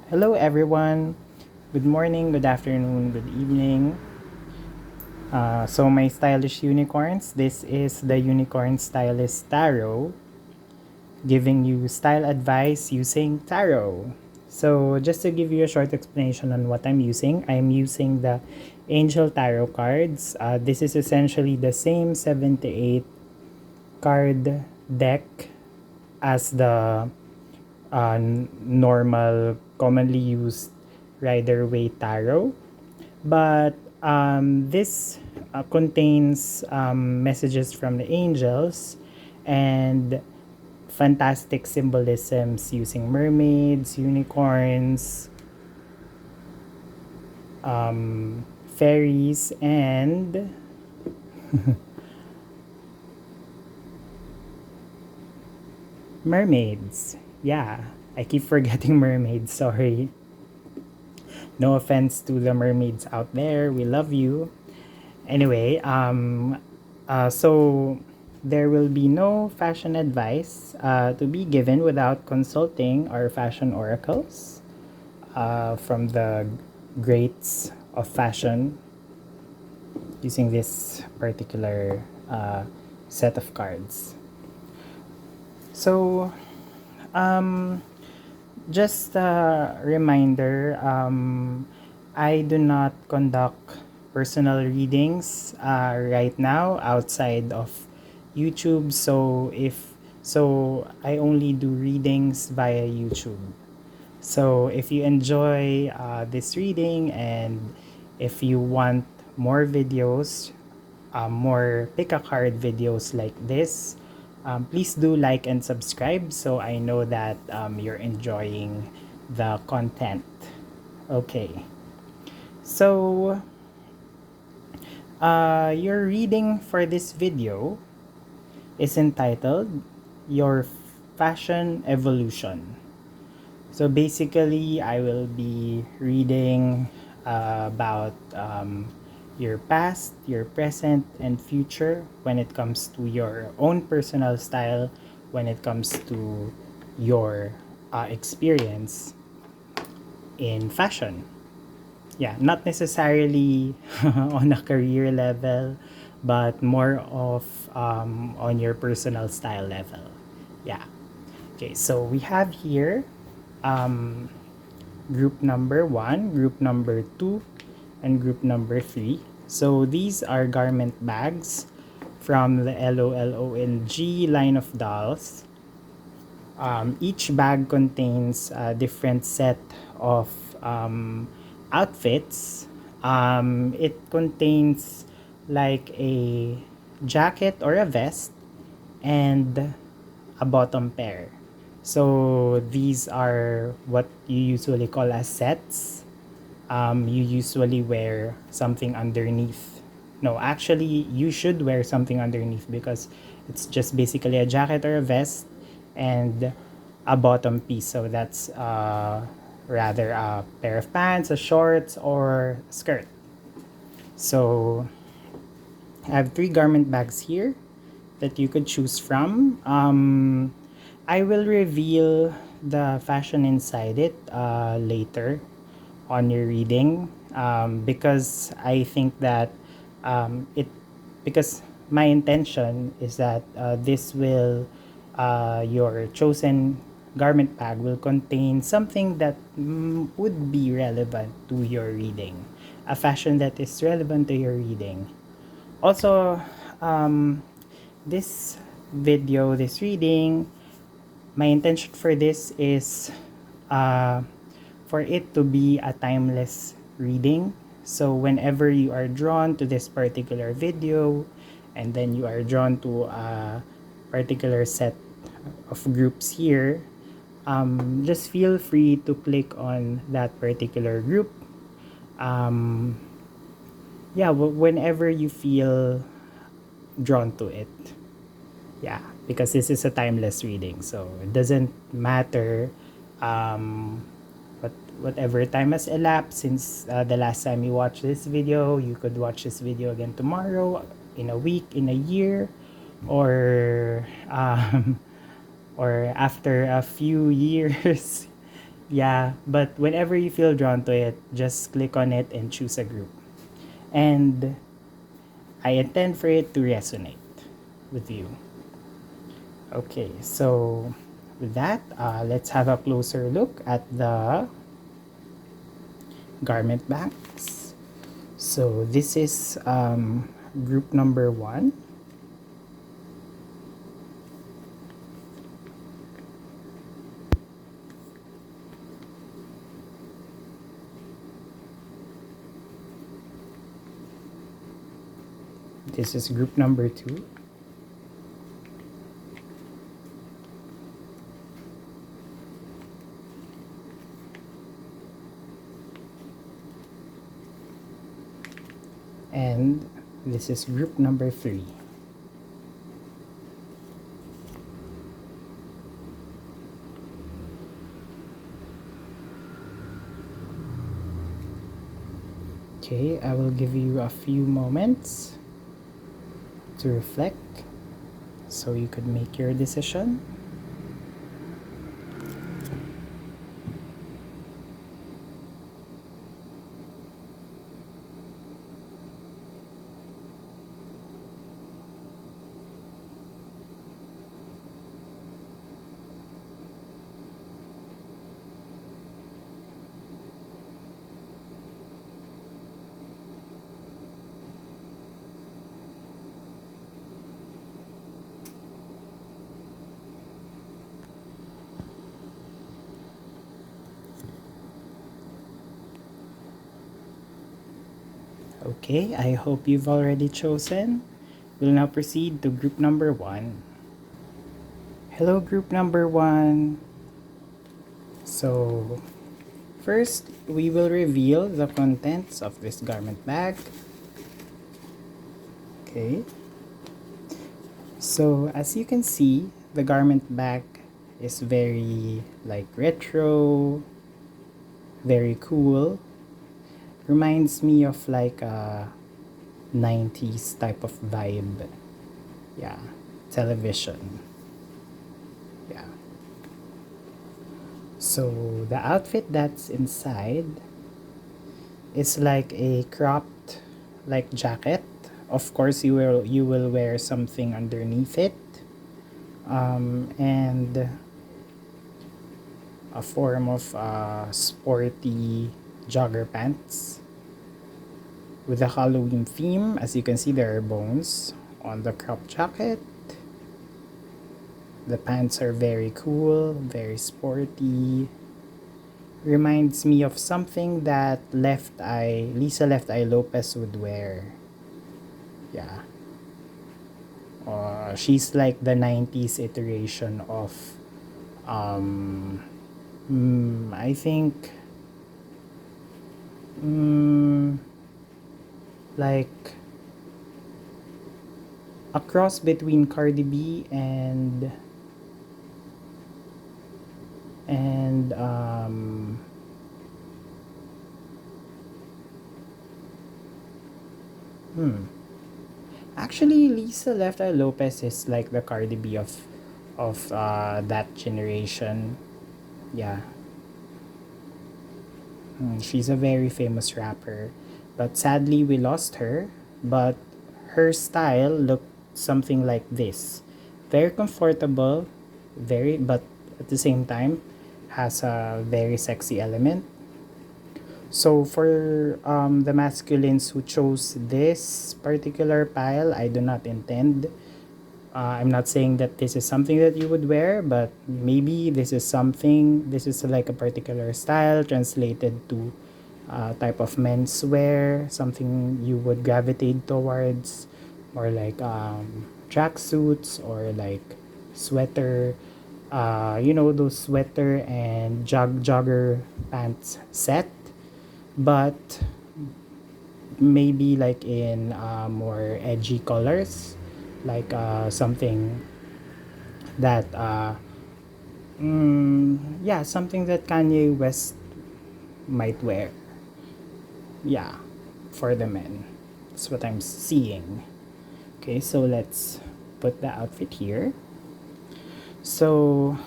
Hello everyone. Good morning, good afternoon, good evening. So my stylish unicorns, this is the Unicorn Stylist Tarot, giving you style advice using tarot. So just to give you a short explanation on what I'm using the Angel Tarot cards. This is essentially the same 78 card deck as the normal commonly used Rider Waite Tarot, but this contains messages from the angels and fantastic symbolisms using mermaids, unicorns, fairies, and mermaids. Yeah, I keep forgetting mermaids, sorry. No offense to the mermaids out there, we love you. Anyway, so there will be no fashion advice to be given without consulting our fashion oracles from the greats of fashion using this particular set of cards. So, just a reminder, I do not conduct personal readings right now outside of YouTube. So I only do readings via YouTube. So if you enjoy this reading and if you want more videos, more pick a card videos like this, please do like and subscribe so I know that you're enjoying the content. Okay, so your reading for this video is entitled Your Fashion Evolution. So basically, I will be reading about your past, your present, and future when it comes to your own personal style, when it comes to your experience in fashion. Yeah, not necessarily on a career level, but more of on your personal style level. Yeah. Okay, so we have here um, group number 1, group number 2, and group number 3. So these are garment bags from the LOLONG line of dolls. Each bag contains a different set of outfits. It contains like a jacket or a vest and a bottom pair. So these are what you usually call as sets. You usually wear something underneath. No, actually, you should wear something underneath because it's just basically a jacket or a vest and a bottom piece. So that's rather a pair of pants, a shorts, or skirt. So I have 3 garment bags here that you could choose from. I will reveal the fashion inside it later on your reading because I think that it because my intention is that this will your chosen garment bag will contain something that would be relevant to your reading, a fashion that is relevant to your reading. Also, this video, this reading, my intention for this is for it to be a timeless reading. So whenever you are drawn to this particular video and then you are drawn to a particular set of groups here, just feel free to click on that particular group. Yeah, whenever you feel drawn to it. Yeah, because this is a timeless reading, so it doesn't matter whatever time has elapsed since the last time you watched this video. You could watch this video again tomorrow, in a week, in a year, or or after a few years. Yeah, but whenever you feel drawn to it, just click on it and choose a group. And I intend for it to resonate with you. Okay, so with that, let's have a closer look at the garment backs. So this is group number 1. This is group number 2. And this is group number 3. Okay, I will give you a few moments to reflect so you could make your decision. Okay, I hope you've already chosen. We'll now proceed to group number 1. Hello, group number 1. So, first, we will reveal the contents of this garment bag. Okay. So, as you can see, the garment bag is very like retro, very cool. Reminds me of like a 90s type of vibe. Yeah, television. Yeah. So the outfit that's inside is like a cropped like jacket. Of course you will wear something underneath it. And a form of sporty jogger pants with a Halloween theme. As you can see, there are bones on the crop jacket. The pants are very cool, very sporty. Reminds me of something that Lisa Left Eye Lopez would wear. Yeah. She's like the 90s iteration of I think like a cross between Cardi B and actually Lisa Left Eye Lopez is like the Cardi B of that generation. Yeah. She's a very famous rapper, but sadly we lost her. But her style looked something like this. Very comfortable, very but at the same time has a very sexy element. So for the masculines who chose this particular pile, I do not intend. I'm not saying that this is something that you would wear, but maybe this is like a particular style translated to type of menswear, something you would gravitate towards, or like tracksuits or like sweater, those sweater and jogger pants set, but maybe like in more edgy colors, like something that something that Kanye West might wear. Yeah, for the men. That's what I'm seeing. Okay, so let's put the outfit here. So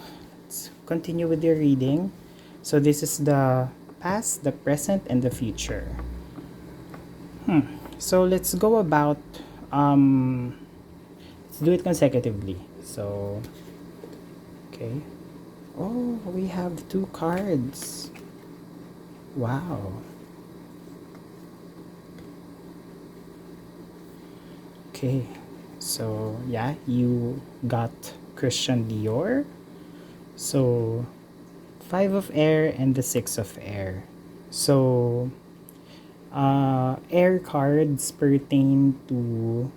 let's continue with your reading. So this is the past, the present, and the future. So let's go about, let's do it consecutively. So, okay. Oh, we have two cards. Wow. Okay. So, yeah, you got Christian Dior. So, Five of Air and the Six of Air. So, air cards pertain to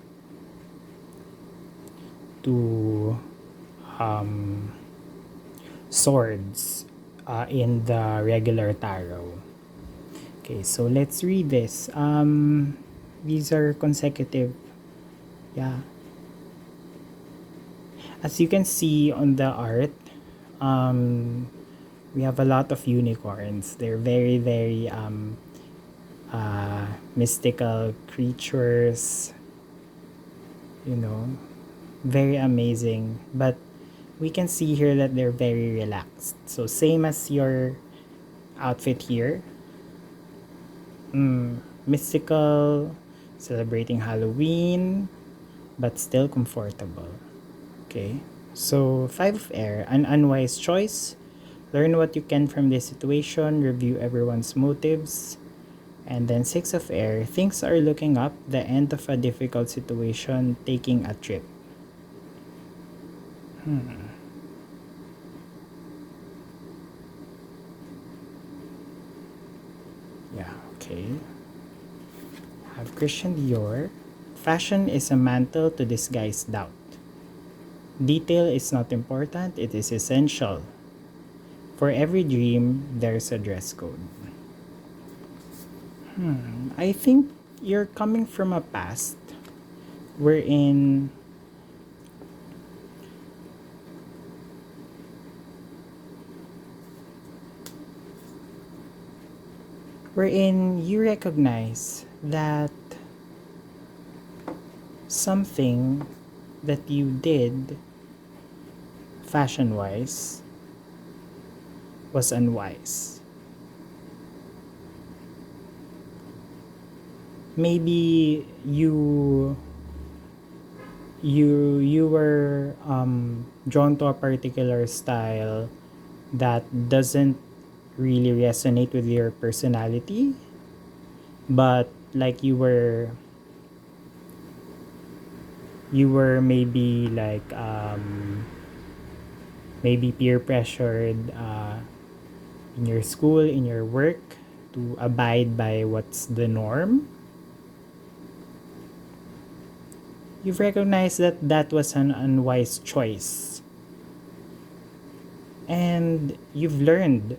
um, swords in the regular tarot. Okay, so let's read this. These are consecutive. Yeah. As you can see on the art, we have a lot of unicorns. They're very, very mystical creatures, you know, very amazing. But we can see here that they're very relaxed. So same as your outfit here. Mystical, celebrating Halloween, but still comfortable. Okay. So Five of Air, an unwise choice. Learn what you can from this situation, review everyone's motives. And then Six of Air, things are looking up, the end of a difficult situation, taking a trip. Yeah, okay. Have Christian Dior. Fashion is a mantle to disguise doubt. Detail is not important, it is essential. For every dream, there's a dress code. I think you're coming from a past wherein you recognize that something that you did fashion wise was unwise. Maybe you were drawn to a particular style that doesn't really resonate with your personality, but like you were maybe like maybe peer pressured in your school, in your work, to abide by what's the norm. You've recognized that that was an unwise choice. And you've learned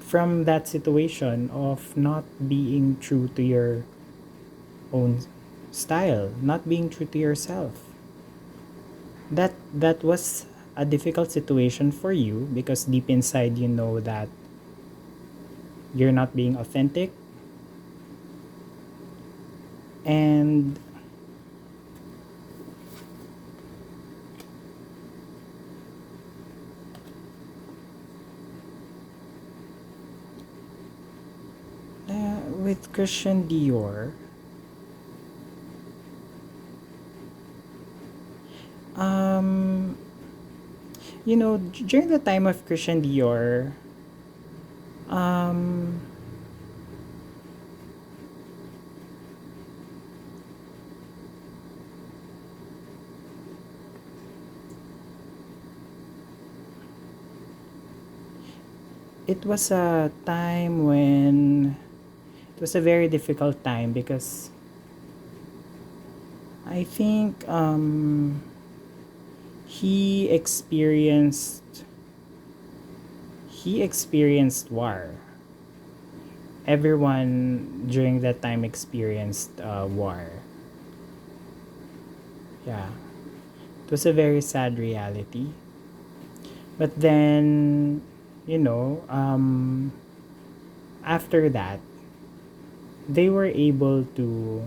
from that situation of not being true to your own style, not being true to yourself. That was a difficult situation for you because deep inside you know that you're not being authentic, and with Christian Dior, um during the time of Christian Dior, um it was a time when it was a very difficult time because I think he experienced war. Everyone during that time experienced war. Yeah, it was a very sad reality. But then, you know, after that, they were able to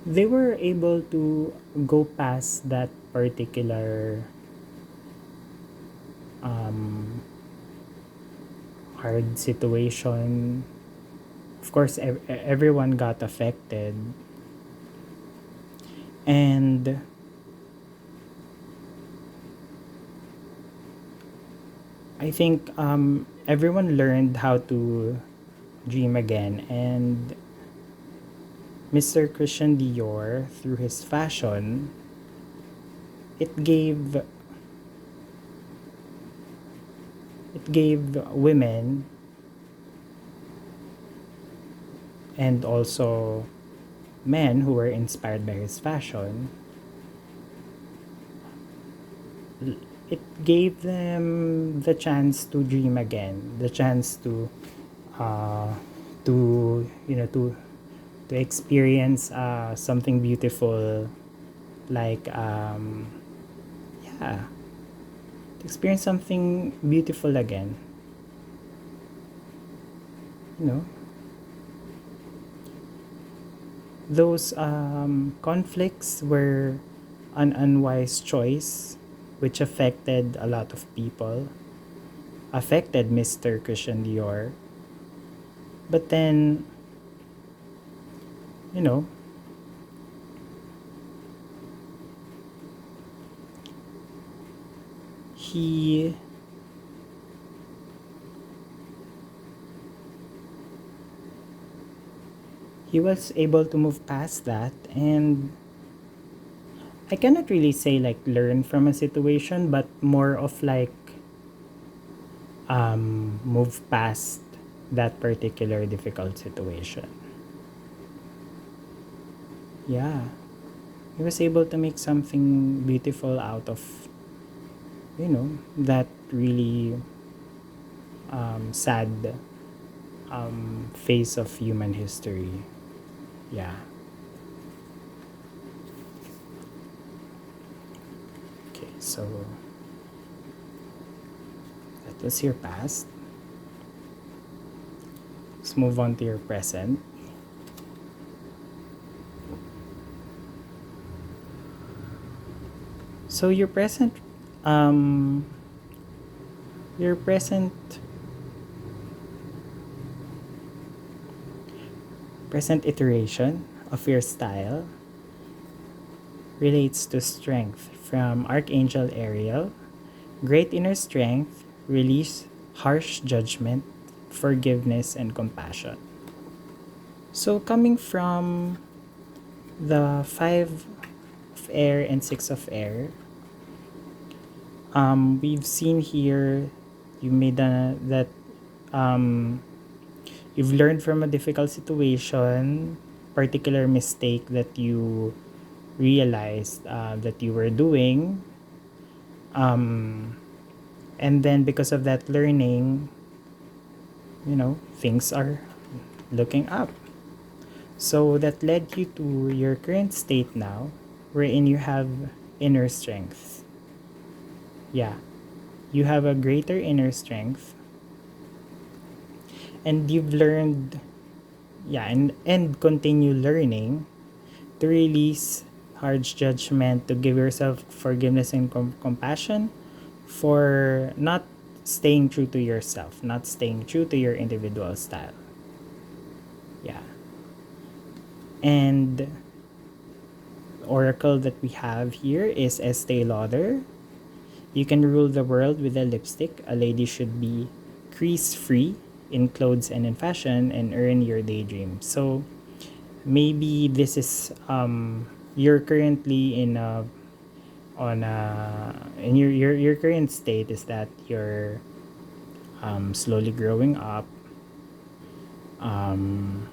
they were able to go past that particular um, hard situation. Of course, everyone got affected, and I think everyone learned how to dream again. And Mr. Christian Dior, through his fashion, it gave women and also men who were inspired by his fashion, it gave them the chance to dream again, the chance uh, to to experience something beautiful, like yeah, to experience something beautiful again. You know, those conflicts were an unwise choice which affected a lot of people, affected Mr. Christian Dior. But then, you know, he was able to move past that, and I cannot really say like learn from a situation, but more of like move past that particular difficult situation. Yeah, he was able to make something beautiful out of, that really sad phase of human history. Yeah. Okay, so that was your past. Let's move on to your present. So your present um your present iteration of your style relates to strength from Archangel Ariel. Great inner strength, release harsh judgment, forgiveness, and compassion. So coming from the 5 of air and 6 of air, we've seen here you made that you've learned from a difficult situation, particular mistake that you realized that you were doing, and then because of that learning, things are looking up. So that led you to your current state now, wherein you have inner strength. Yeah, you have a greater inner strength, and you've learned, yeah, and continue learning to release harsh judgment, to give yourself forgiveness and compassion for not staying true to yourself, not staying true to your individual style. Yeah. And the oracle that we have here is Estee Lauder. You can rule the world with a lipstick. A lady should be crease free in clothes and in fashion and earn your daydream. So maybe this is you're currently in a on a in your current state is that you're slowly growing up. I'm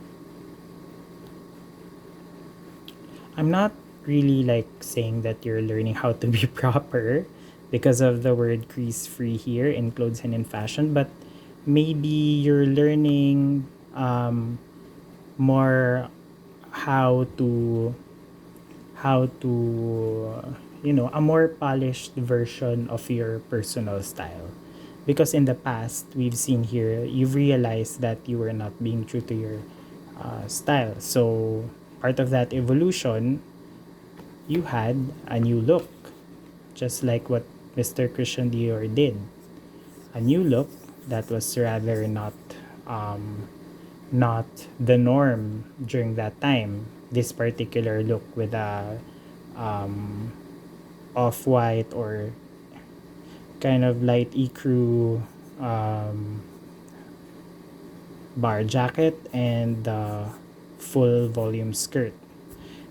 not really like saying that you're learning how to be proper because of the word crease free here in clothes and in fashion, but maybe you're learning more how to how to a more polished version of your personal style, because in the past we've seen here you've realized that you were not being true to your style. So part of that evolution, you had a new look, just like what Mr. Christian Dior did. A new look that was rather not the norm during that time. This particular look with a off-white or kind of light ecru bar jacket and the full volume skirt.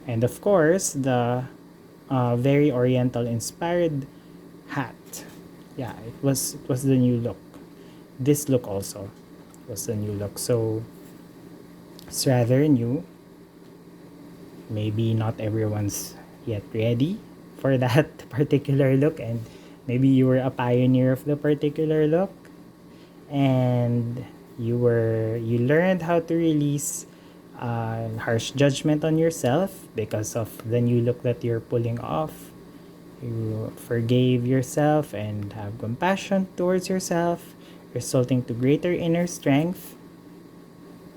And of course, the very oriental inspired hat. Yeah, it was the new look. This look also was the new look. So it's rather new. Maybe not everyone's yet ready for that particular look, and maybe you were a pioneer of the particular look, and you learned how to release harsh judgment on yourself because of the new look that you're pulling off. You forgave yourself and have compassion towards yourself, resulting to greater inner strength.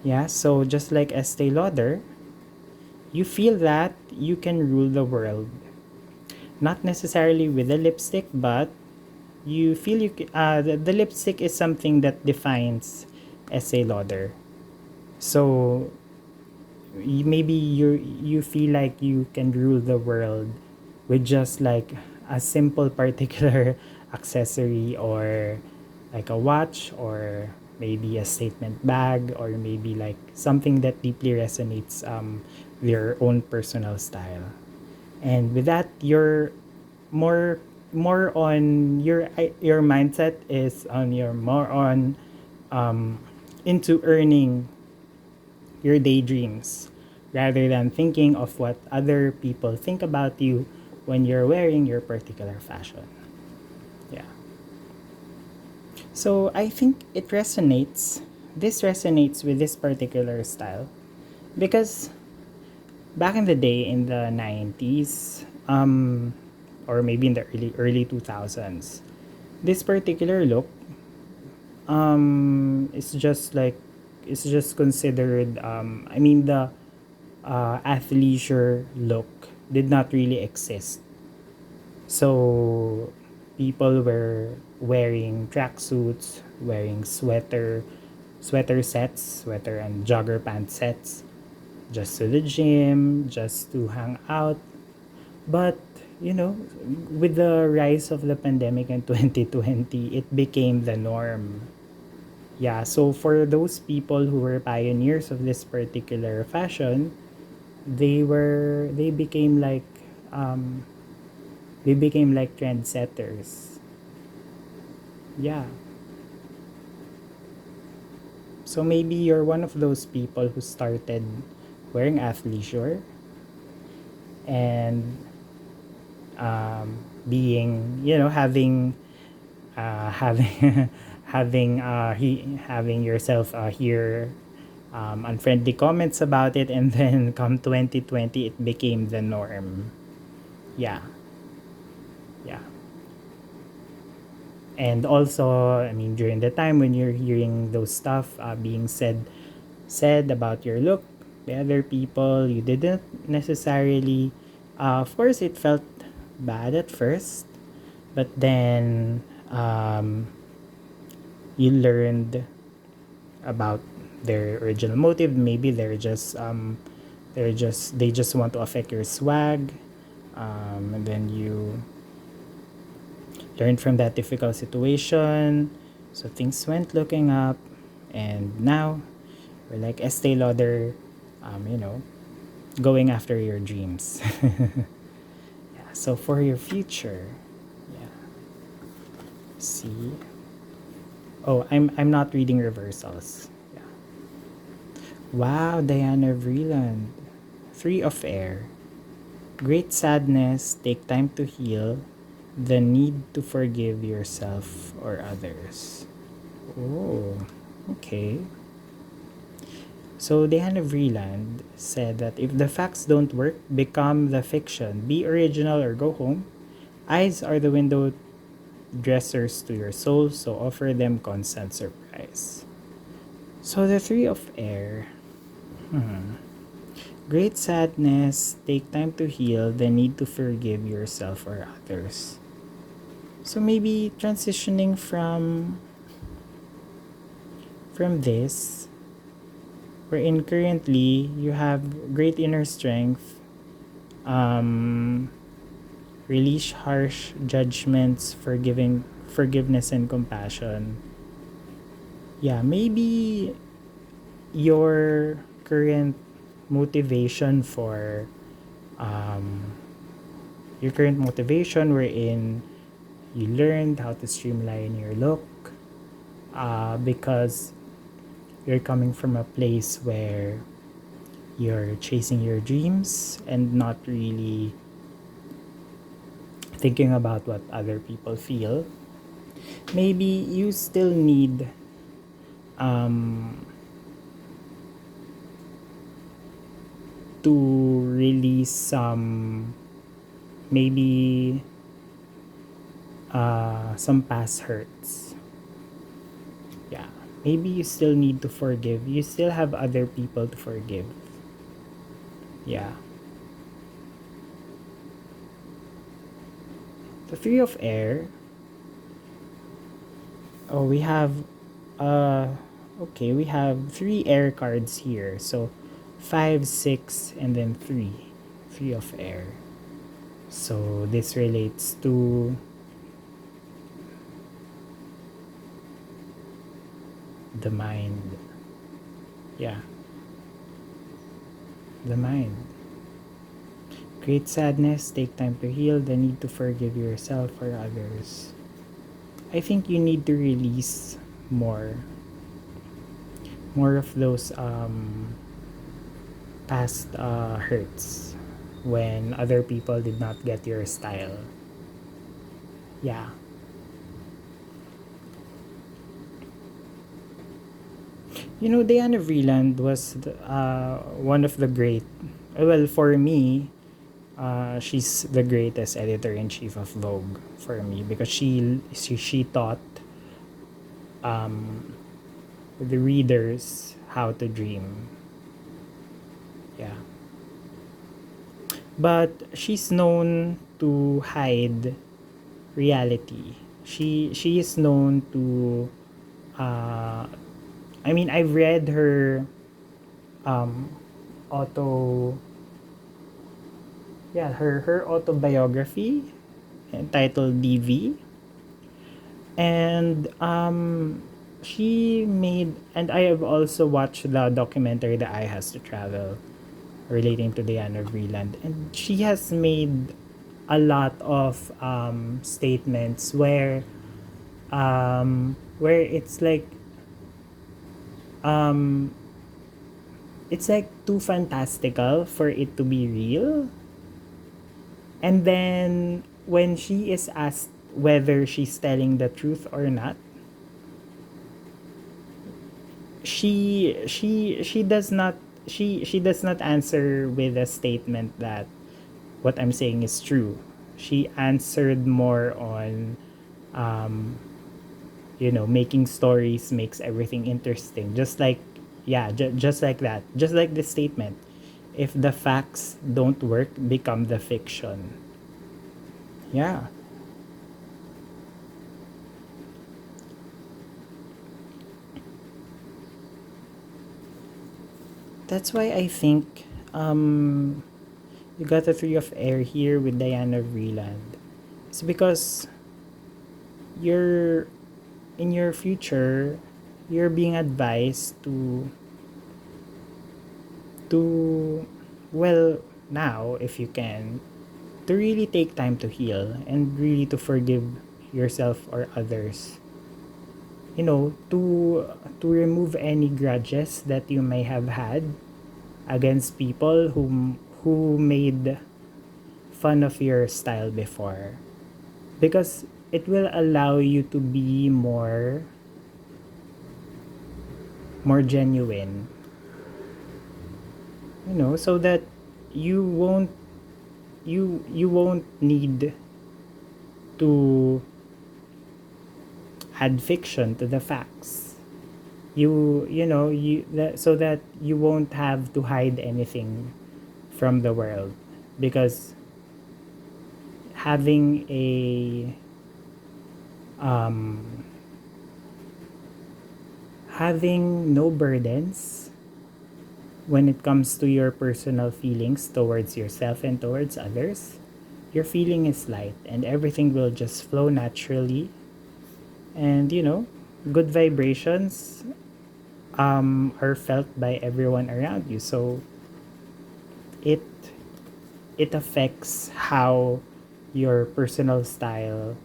Yeah, so just like Estee Lauder, you feel that you can rule the world. Not necessarily with the lipstick, but you feel the lipstick is something that defines Estee Lauder. So maybe you feel like you can rule the world with just like a simple particular accessory, or like a watch, or maybe a statement bag, or maybe like something that deeply resonates with your own personal style. And with that, you're more on your mindset is on your more on into earning your daydreams rather than thinking of what other people think about you when you're wearing your particular fashion. Yeah. So I think it resonates. This resonates with this particular style because back in the day in the 90s, or maybe in the early 2000s, this particular look is just like it's just considered I mean the athleisure look did not really exist. So people were wearing tracksuits, wearing sweater sets, sweater and jogger pant sets, just to the gym, just to hang out. But with the rise of the pandemic in 2020, it became the norm. Yeah, so for those people who were pioneers of this particular fashion, they became like um trendsetters. Yeah. So maybe you're one of those people who started wearing athleisure and being having having having yourself hear unfriendly comments about it, and then come 2020 it became the norm. Yeah. Yeah. And also, I mean, during the time when you're hearing those stuff being said about your look by other people, you didn't necessarily of course it felt bad at first, but then you learned about their original motive. Maybe they just want to affect your swag, and then you learned from that difficult situation. So things went looking up, and now we're like Estee Lauder, going after your dreams. Yeah. So for your future, yeah. See. Oh, I'm not reading reversals. Yeah. Wow, Diana Vreeland. Three of Air. Great sadness, take time to heal, the need to forgive yourself or others. Oh, okay. So Diana Vreeland said that if the facts don't work, become the fiction. Be original or go home. Eyes are the window dressers to your soul, so offer them constant surprise. So the Three of Air. Great sadness, take time to heal, the need to forgive yourself or others. So maybe transitioning from this, wherein currently you have great inner strength, um, release harsh judgments, forgiveness and compassion. Yeah, maybe your current motivation for um, your current motivation wherein you learned how to streamline your look because you're coming from a place where you're chasing your dreams and not really thinking about what other people feel. Maybe you still need um, to release maybe some past hurts. Yeah, maybe you still need to forgive. You still have other people to forgive. Yeah. The Three of Air. Oh, we have uh okay, we have three air cards here. So 5, 6, and then 3. 3 of air. So this relates to the mind. Yeah, the mind. Great sadness, take time to heal, the need to forgive yourself or others. I think you need to release more. More of those past hurts when other people did not get your style. Yeah. You know, Diana Vreeland was one of the great. Well, for me, she's the greatest editor-in-chief of Vogue for me because she taught um, the readers how to dream. Yeah. But she's known to hide reality. She is known to uh, I mean, I've read her um, auto yeah, her autobiography entitled DV, and she made, and I have also watched the documentary The Eye Has to Travel relating to Diana Vreeland, and she has made a lot of statements where um it's like too fantastical for it to be real. And then when she is asked whether she's telling the truth or not, she does not she does not answer with a statement that what I'm saying is true. She answered more on making stories makes everything interesting. Just like just like that. Just like the statement. If the facts don't work, become the fiction. Yeah. That's why I think you got the Three of Air here with Diana Vreeland. It's because you're in your future, you're being advised to well now if you can to really take time to heal and really to forgive yourself or others, to remove any grudges that you may have had against people who made fun of your style before, because it will allow you to be more genuine, so that you won't you won't need to add fiction to the facts. So that you won't have to hide anything from the world, because having a having no burdens when it comes to your personal feelings towards yourself and towards others, your feeling is light and everything will just flow naturally. And good vibrations are felt by everyone around you. So it it affects how your personal style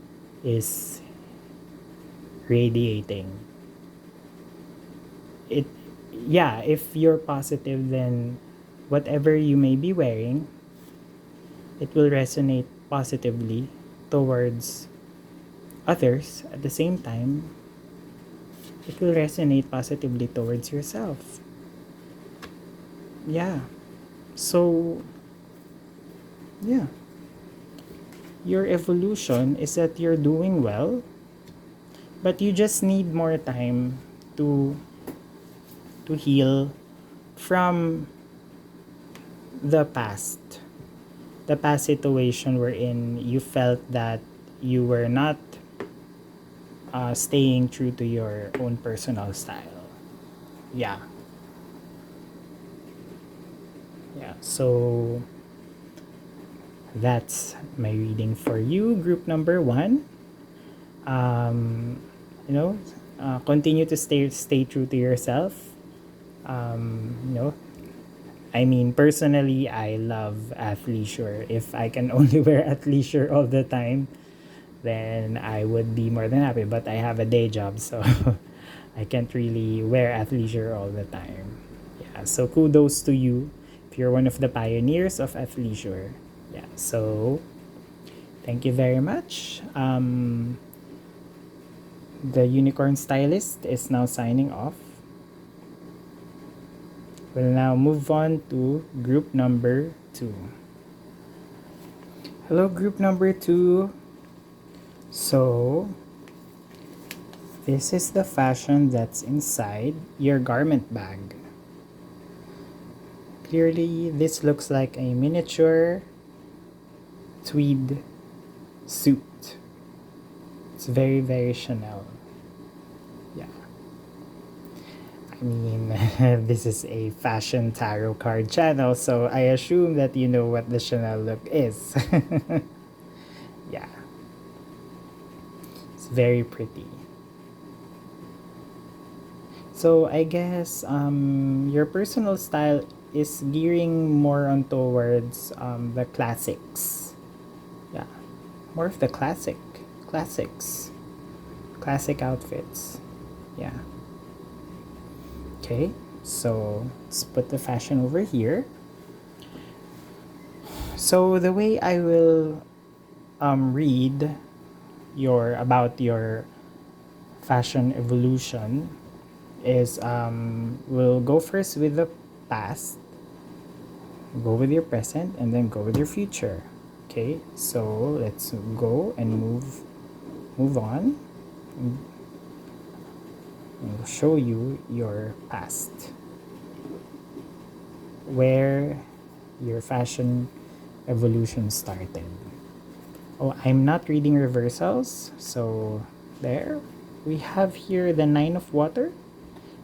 is radiating. It Yeah, if you're positive, then whatever you may be wearing, it will resonate positively towards others. At the same time, it will resonate positively towards yourself. Yeah. So, yeah. Your evolution is that you're doing well, but you just need more time to heal from the past. The past situation wherein you felt that you were not staying true to your own personal style. Yeah. Yeah. So that's my reading for you, group number 1. Um, continue to stay true to yourself. I mean, personally, I love athleisure. If I can only wear athleisure all the time, then I would be more than happy. But I have a day job, so I can't really wear athleisure all the time. Yeah, so kudos to you if you're one of the pioneers of athleisure. Yeah, so thank you very much. The Unicorn Stylist is now signing off. We'll now move on to group number 2. Hello, group number 2. So, this is the fashion that's inside your garment bag. Clearly, this looks like a miniature tweed suit. It's very, very Chanel. Yeah. I mean, this is a fashion tarot card channel, so I assume that you know what the Chanel look is. Yeah. It's very pretty. So I guess your personal style is gearing more on towards the classics. Yeah. More of the classics. Classic outfits. Yeah. Okay, so let's put the fashion over here. So the way I will read about your fashion evolution is we'll go first with the past, go with your present, and then go with your future. Okay, so let's go and move on. I'll show you your past, where your fashion evolution started. Oh, I'm not reading reversals, so there. We have here the Nine of Water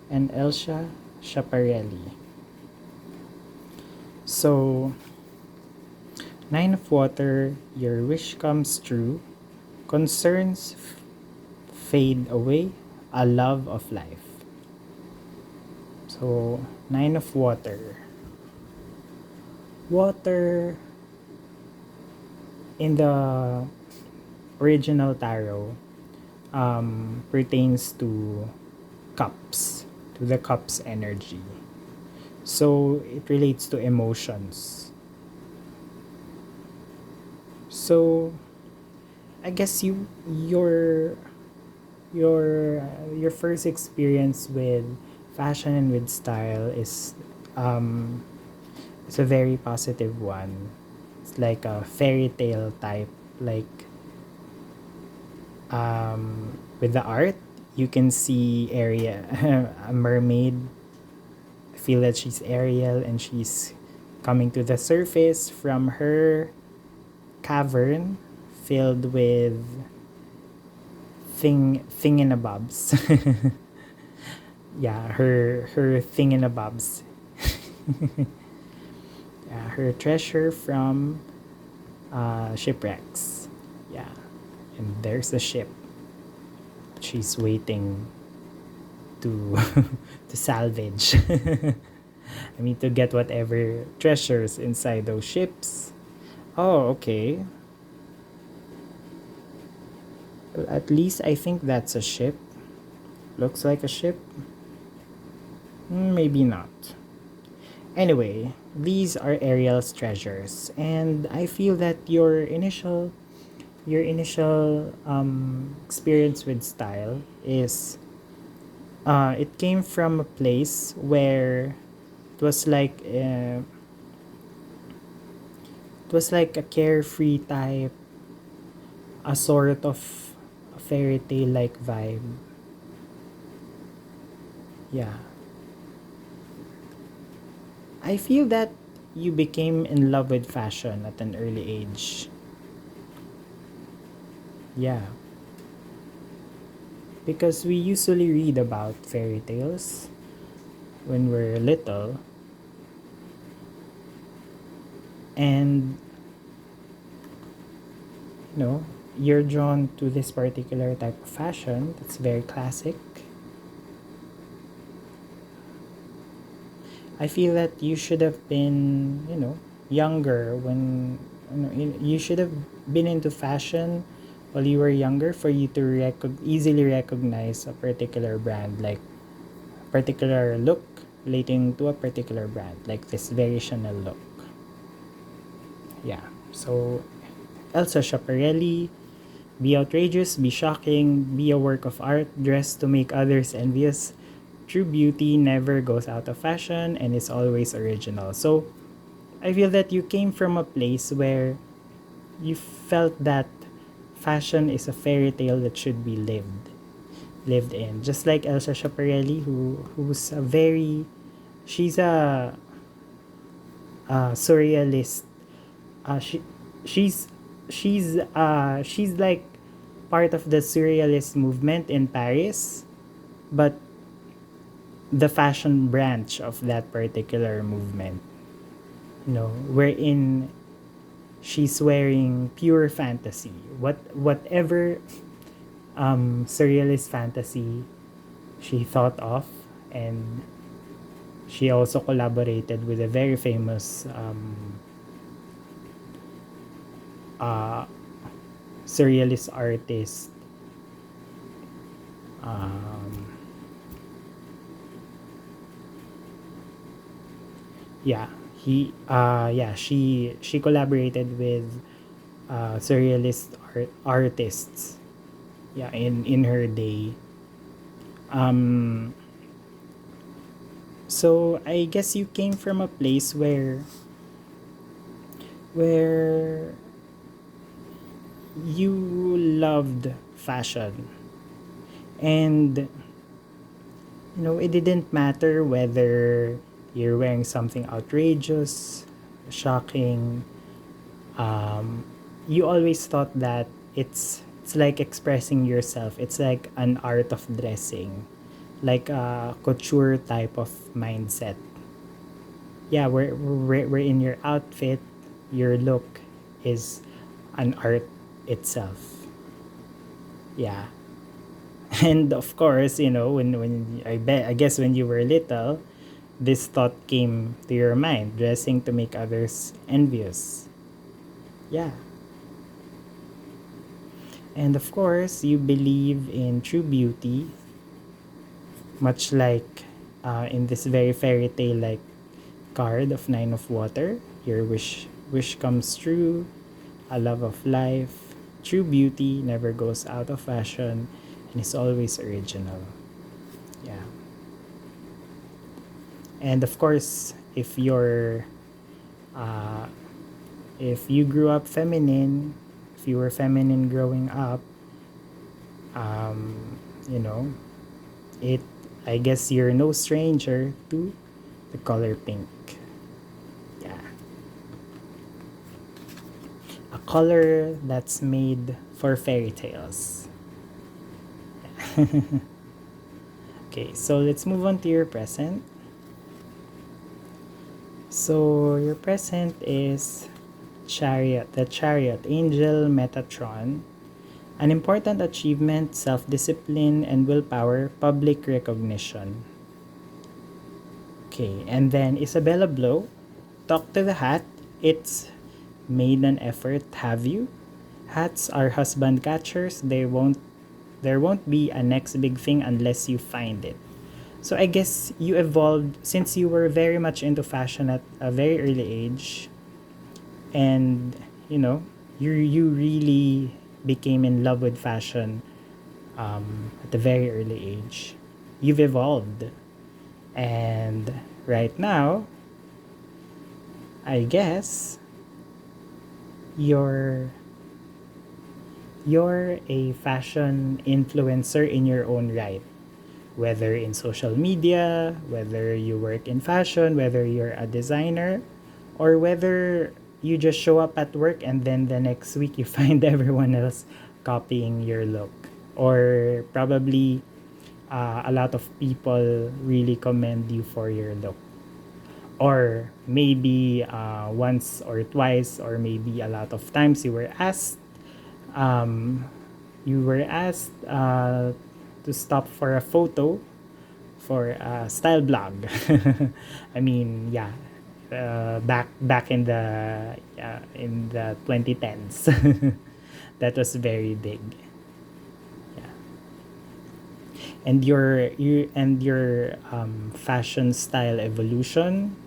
and Elsa Schiaparelli. So, Nine of Water, your wish comes true, concerns fade away, a love of life. So, Nine of Water. Water in the original tarot pertains to cups, to the cups energy. So it relates to emotions. So I guess your first experience with fashion and with style is it's a very positive one. It's like a fairy tale type, like with the art you can see Ariel, a mermaid. I feel that she's Ariel and she's coming to the surface from her cavern filled with thingamabobs. Yeah, her thingamabobs. Yeah, her treasure from shipwrecks. Yeah, and there's a ship. She's waiting to to salvage. I mean, to get whatever treasures inside those ships. Oh, okay. Well, at least I think that's a ship. Looks like a ship. Maybe not. Anyway, these are Ariel's treasures, and I feel that your initial experience with style is it came from a place where it was like a carefree type, a sort of a fairy tale like vibe. Yeah. I feel that you became in love with fashion at an early age. Yeah. Because we usually read about fairy tales when we're little, and you're drawn to this particular type of fashion that's very classic. I feel that you should have been, younger when you should have been into fashion while you were younger for you to easily recognize a particular brand, like a particular look relating to a particular brand, like this very Chanel look. Yeah. So Elsa Schiaparelli, be outrageous, be shocking, be a work of art dressed to make others envious. True beauty never goes out of fashion and is always original. So I feel that you came from a place where you felt that fashion is a fairy tale that should be lived in. Just like Elsa Schiaparelli, who's a very she's a surrealist. Uh, she she's she's like part of the surrealist movement in Paris, but the fashion branch of that particular movement, wherein she's wearing pure fantasy. Whatever surrealist fantasy she thought of, and she also collaborated with a very famous uh, surrealist artist. Um, yeah, she collaborated with surrealist artists. Yeah, in her day. Um, so I guess you came from a place where you loved fashion, and it didn't matter whether you're wearing something outrageous, shocking. You always thought that it's like expressing yourself. It's like an art of dressing, like a couture type of mindset. Yeah, we're in your outfit, your look is an art itself. Yeah. And of course, when I guess when you were little, this thought came to your mind, dressing to make others envious. Yeah. And of course, you believe in true beauty, much like in this very fairy tale like card of Nine of Water. Your wish comes true, a love of life. True beauty never goes out of fashion and is always original. Yeah. And of course, uh, if you grew up feminine, if you were feminine growing up, you know, it I guess you're no stranger to the color pink. Yeah. a color that's made for fairy tales. Okay, so let's move on to your present. So your present is Chariot, the Chariot, Angel Metatron. An important achievement, self-discipline and willpower, public recognition. Okay, and then Isabella Blow, talk to the hat. It's made an effort, have you? Hats are husband catchers. There won't be a next big thing unless you find it. So I guess you evolved since you were very much into fashion at a very early age, and you really became in love with fashion at a very early age. You've evolved, and right now, I guess you're a fashion influencer in your own right, whether in social media, whether you work in fashion, whether you're a designer, or whether you just show up at work and then the next week you find everyone else copying your look. Or probably a lot of people really commend you for your look. Or maybe once or twice, or maybe a lot of times um, you were asked to stop for a photo for a style blog. I mean, yeah, back in the 2010s, that was very big. Yeah, and your fashion style evolution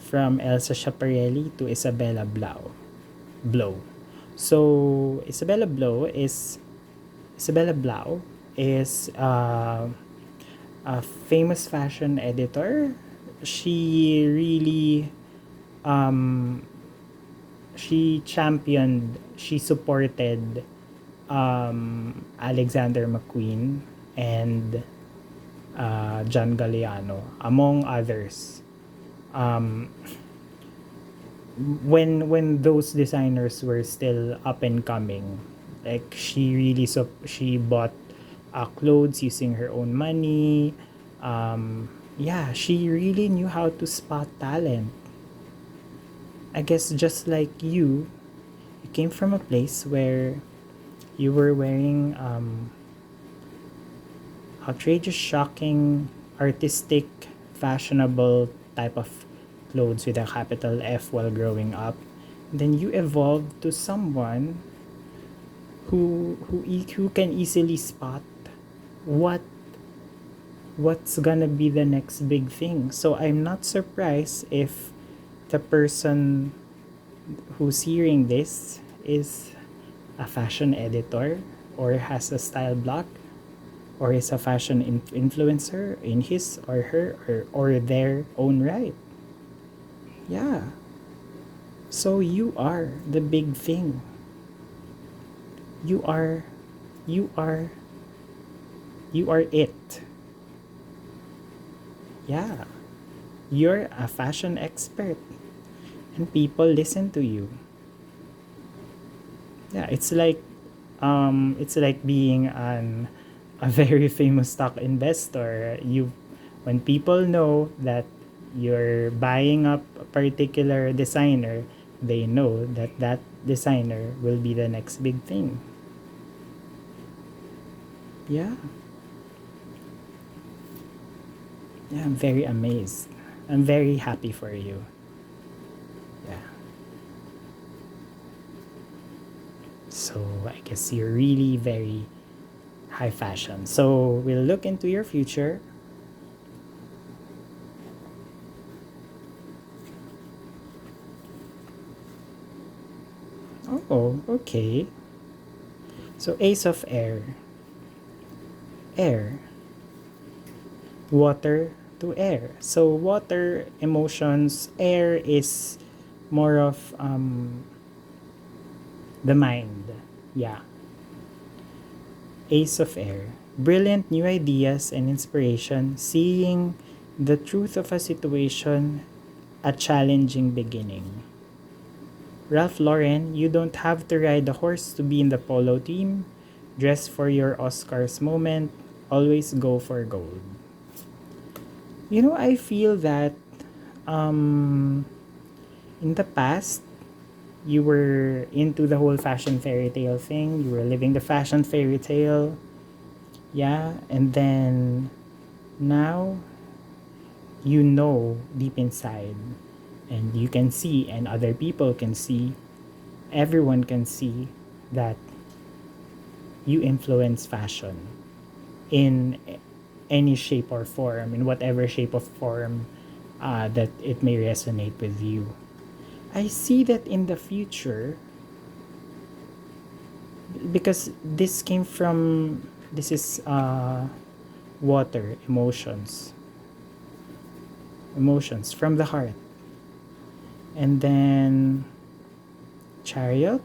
from Elsa Schiaparelli to Isabella Blow. So Isabella Blau is a famous fashion editor. She really she supported Alexander McQueen and John Galliano, among others. Um, when those designers were still up and coming, like she bought clothes using her own money. Yeah, she really knew how to spot talent. I guess just like you came from a place where you were wearing outrageous, shocking, artistic, fashionable type of clothes with a capital F while growing up. Then you evolved to someone who can easily spot what what's gonna be the next big thing. So I'm not surprised if the person who's hearing this is a fashion editor, or has a style blog, or is a fashion influencer in his or her or their own right. Yeah. So you are the big thing. You are you are you are it. Yeah. You're a fashion expert and people listen to you. Yeah, it's like being a very famous stock investor. You When people know that you're buying up a particular designer, they know that that designer will be the next big thing. Yeah. Yeah, I'm very amazed. I'm very happy for you. Yeah. So I guess you're really very high fashion. So we'll look into your future. Oh, okay. So Ace of Air. Air. Water to air. So water, emotions, air is more of the mind. Yeah. Ace of Air. Brilliant new ideas and inspiration, seeing the truth of a situation, a challenging beginning. Ralph Lauren, you don't have to ride the horse to be in the polo team. Dress for your Oscars moment. Always go for gold. I feel that um, in the past, you were into the whole fashion fairy tale thing. You were living the fashion fairy tale. Yeah. And then now, deep inside, and you can see, and other people can see, everyone can see that you influence fashion in any shape or form, in whatever shape or form that it may resonate with you. I see that in the future, because this is water, emotions from the heart. And then chariot.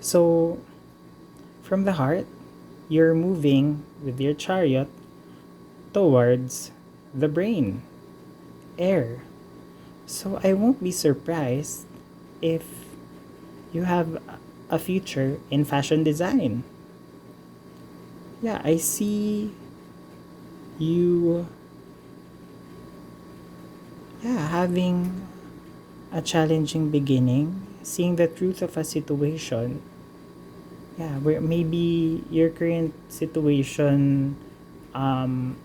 So from the heart, you're moving with your chariot towards the brain, air. So I won't be surprised if you have a future in fashion design. Yeah, I see you having a challenging beginning, seeing the truth of a situation. Yeah, where maybe your current situation, um,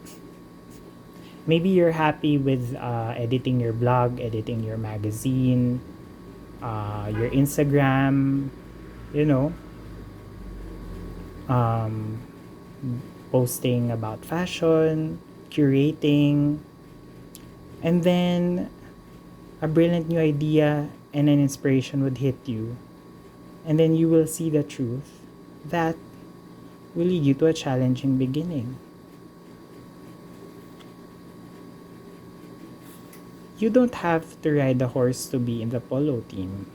maybe you're happy with editing your blog, editing your magazine, your Instagram, you know, um, posting about fashion, curating, and then a brilliant new idea and an inspiration would hit you. And then you will see the truth that will lead you to a challenging beginning. You don't have to ride a horse to be in the polo team.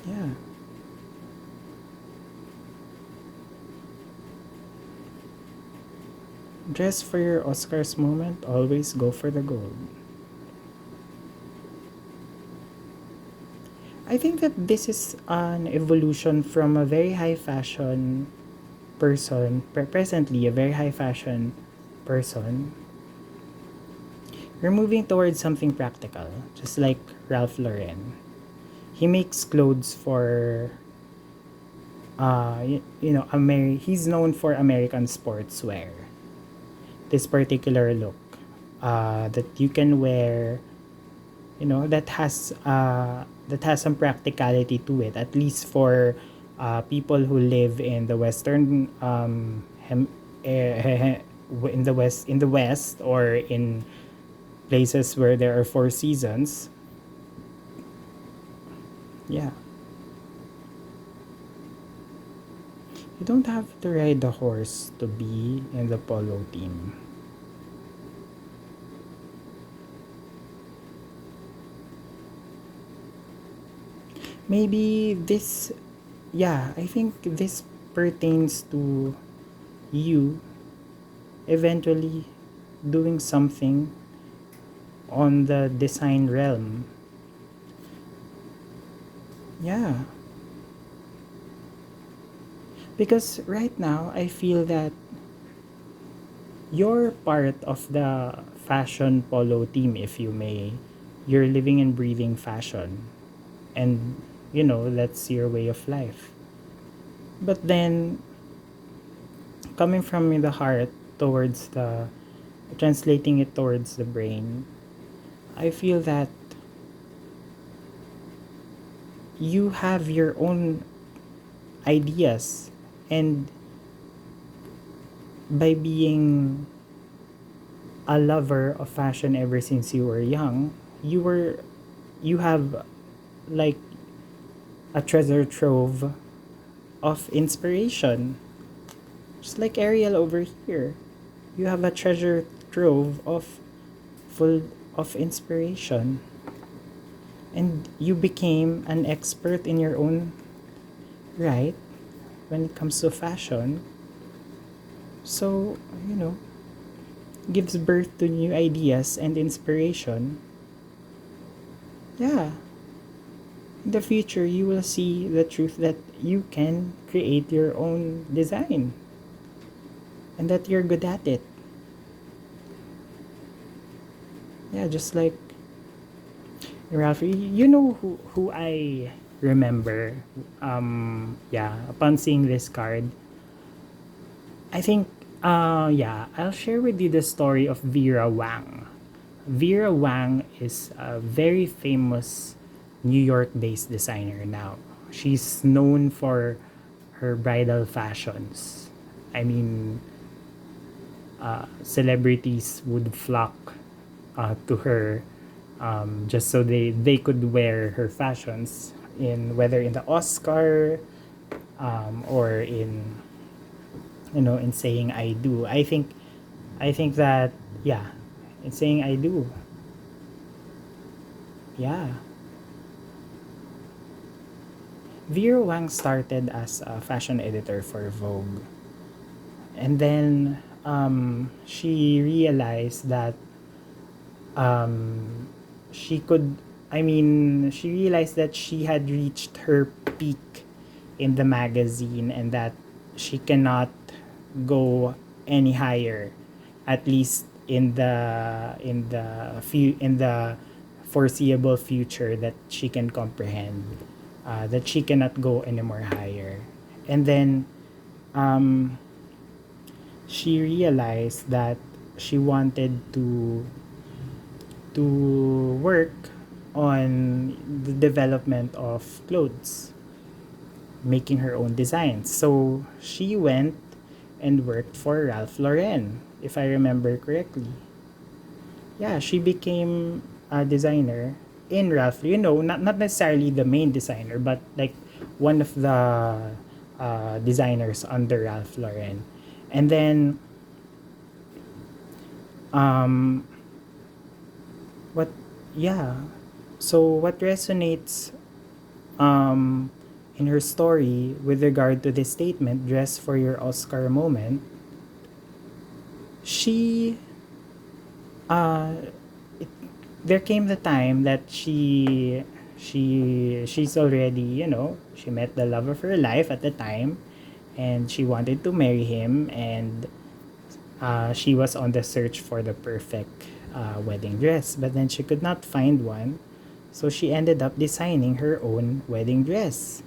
Yeah. Dress for your Oscars moment, always go for the gold. I think that this is an evolution from a very high fashion person, presently a very high fashion person. We're moving towards something practical, just like Ralph Lauren. He makes clothes for, he's known for American sportswear. This particular look that you can wear, that has some practicality to it, at least for people who live in the western in the west, or in places where there are four seasons. Yeah, you don't have to ride the horse to be in the polo team. Maybe this, yeah, I think this pertains to you eventually doing something on the design realm. Yeah. Because right now, I feel that you're part of the fashion polo team, if you may. You're living and breathing fashion. And, that's your way of life. But then, coming from the heart towards translating it towards the brain, I feel that you have your own ideas, and by being a lover of fashion ever since you were young, you have like a treasure trove of inspiration. Just like Ariel over here, you have a treasure trove full of inspiration. And you became an expert in your own right when it comes to fashion. So, gives birth to new ideas and inspiration. Yeah, in the future, you will see the truth that you can create your own design and that you're good at it. Yeah, just like Ralph, you know who I remember. Yeah, upon seeing this card, I think, yeah, I'll share with you the story of Vera Wang. Vera Wang is a very famous New York-based designer now. She's known for her bridal fashions. I mean, celebrities would flock to her, just so they could wear her fashions, in whether in the Oscar, or in, in saying I do. I think that, yeah, in saying I do. Yeah. Vera Wang started as a fashion editor for Vogue. And then she realized that um, she could, she realized that she had reached her peak in the magazine and that she cannot go any higher, at least in the foreseeable future that she can comprehend, that she cannot go any more higher. And then she realized that she wanted to work on the development of clothes, making her own designs. So she went and worked for Ralph Lauren, if I remember correctly. Yeah, she became a designer in Ralph. Not necessarily the main designer, but like one of the designers under Ralph Lauren. And then um, what? Yeah. So what resonates um, in her story with regard to this statement, "Dress for your Oscar moment," she uh, it, there came the time that she's already, she met the love of her life at the time, and she wanted to marry him, and she was on the search for the perfect wedding dress, but then she could not find one, so she ended up designing her own wedding dress.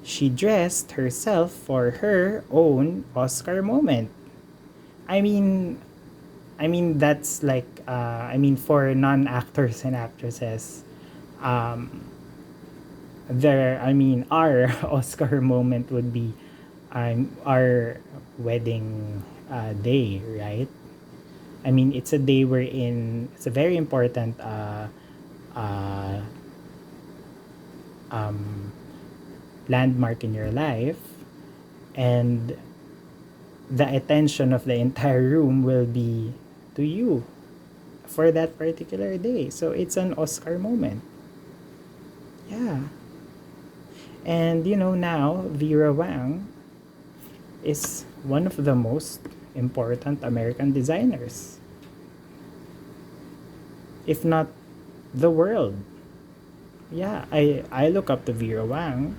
She dressed herself for her own Oscar moment. I mean, that's like, for non-actors and actresses, um, our Oscar moment would be our wedding day, right? It's a day wherein it's a very important uh, um, landmark in your life, and the attention of the entire room will be to you for that particular day. So it's an Oscar moment. Yeah. And now Vera Wang is one of the most important American designers, if not the world. Yeah, I look up to Vera Wang.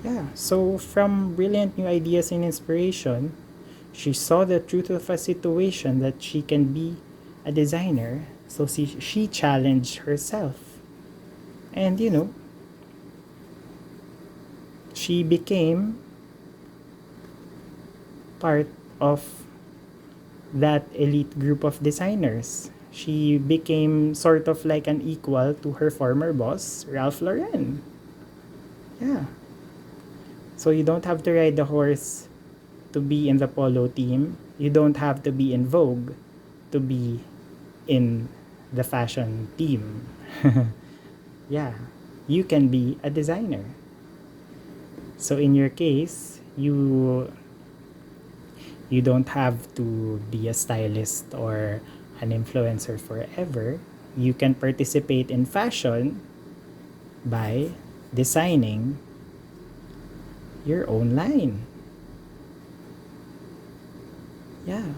Yeah, so from brilliant new ideas and inspiration, she saw the truth of a situation that she can be a designer. So she challenged herself. And she became part of that elite group of designers. She became sort of like an equal to her former boss, Ralph Lauren. Yeah. So you don't have to ride the horse to be in the polo team. You don't have to be in Vogue to be in the fashion team. Yeah. You can be a designer. So in your case, you don't have to be a stylist or an influencer forever. You can participate in fashion by designing your own line. Yeah.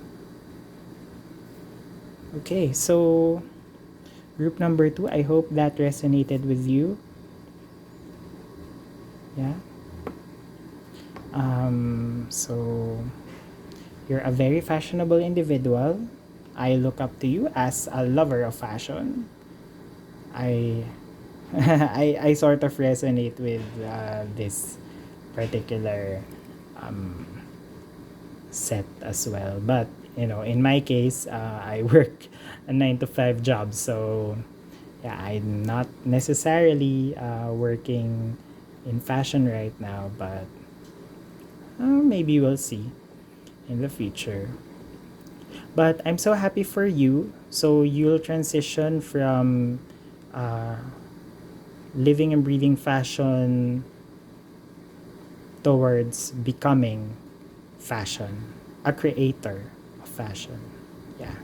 Okay, so group number 2, I hope that resonated with you. Yeah. So you're a very fashionable individual. I look up to you as a lover of fashion. I I sort of resonate with this particular um, set as well. But in my case, I work a 9 to 5 job, so yeah, I'm not necessarily working in fashion right now, but maybe we'll see in the future. But I'm so happy for you. So you'll transition from uh, living and breathing fashion towards becoming fashion, a creator of fashion. Yeah.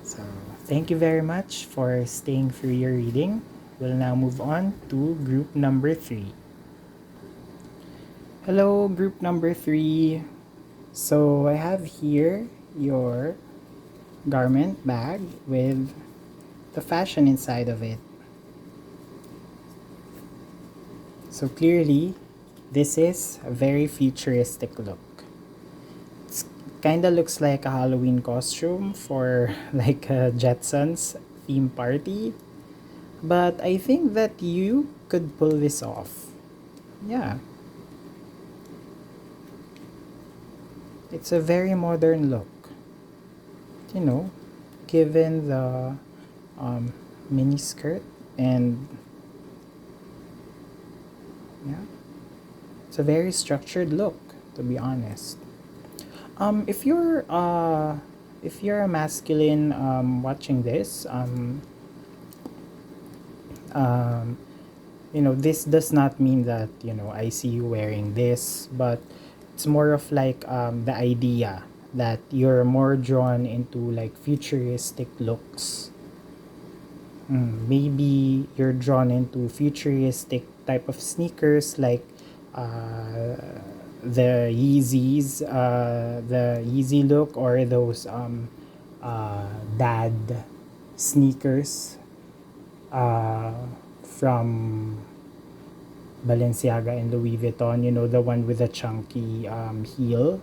So thank you very much for staying through your reading. We'll now move on to group number 3. Hello, group number 3. So I have here your garment bag with the fashion inside of it. So clearly, this is a very futuristic look. It kind of looks like a Halloween costume for like a Jetsons theme party. But I think that you could pull this off. Yeah. It's a very modern look. You know, given the mini skirt and yeah, it's a very structured look, to be honest. If you're a masculine watching this, um, this does not mean that I see you wearing this, but it's more of like the idea that you're more drawn into like futuristic looks. Maybe you're drawn into futuristic type of sneakers like uh, the Yeezy look, or those dad sneakers uh, from Balenciaga and Louis Vuitton, the one with the chunky heel.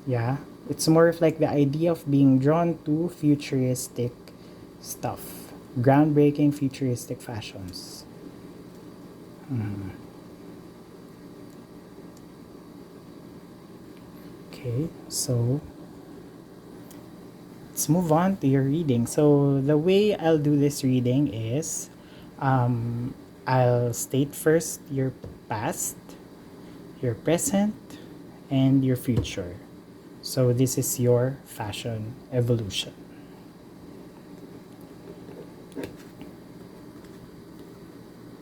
Yeah, it's more of like the idea of being drawn to futuristic stuff, groundbreaking futuristic fashions. Okay, so let's move on to your reading. So the way I'll do this reading is I'll state first your past, your present, and your future. So this is your fashion evolution.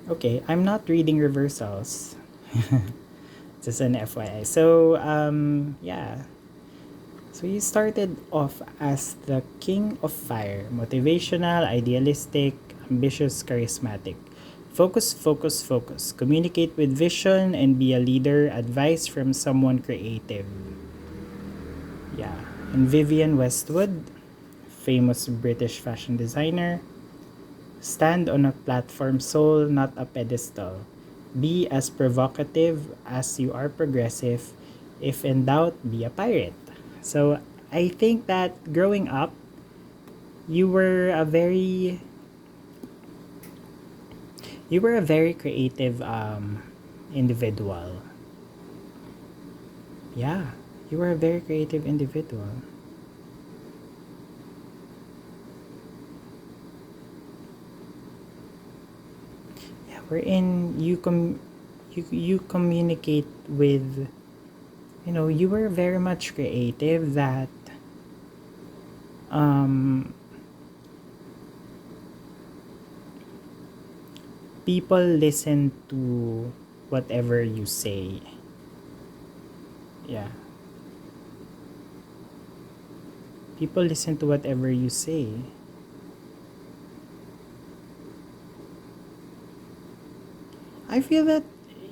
Okay, I'm not reading reversals. Just an FYI. So, yeah. So you started off as the King of Fire. Motivational, idealistic, ambitious, charismatic. Focus, focus, focus. Communicate with vision and be a leader. Advice from someone creative. Yeah. And Vivienne Westwood, famous British fashion designer. Stand on a platform, soul, not a pedestal. Be as provocative as you are progressive. If in doubt, be a pirate. So I think that growing up, you were a very creative individual. Yeah, you were a very creative individual. Yeah, wherein you communicate with, you were very much creative that um people listen to whatever you say. Yeah. People listen to whatever you say. I feel that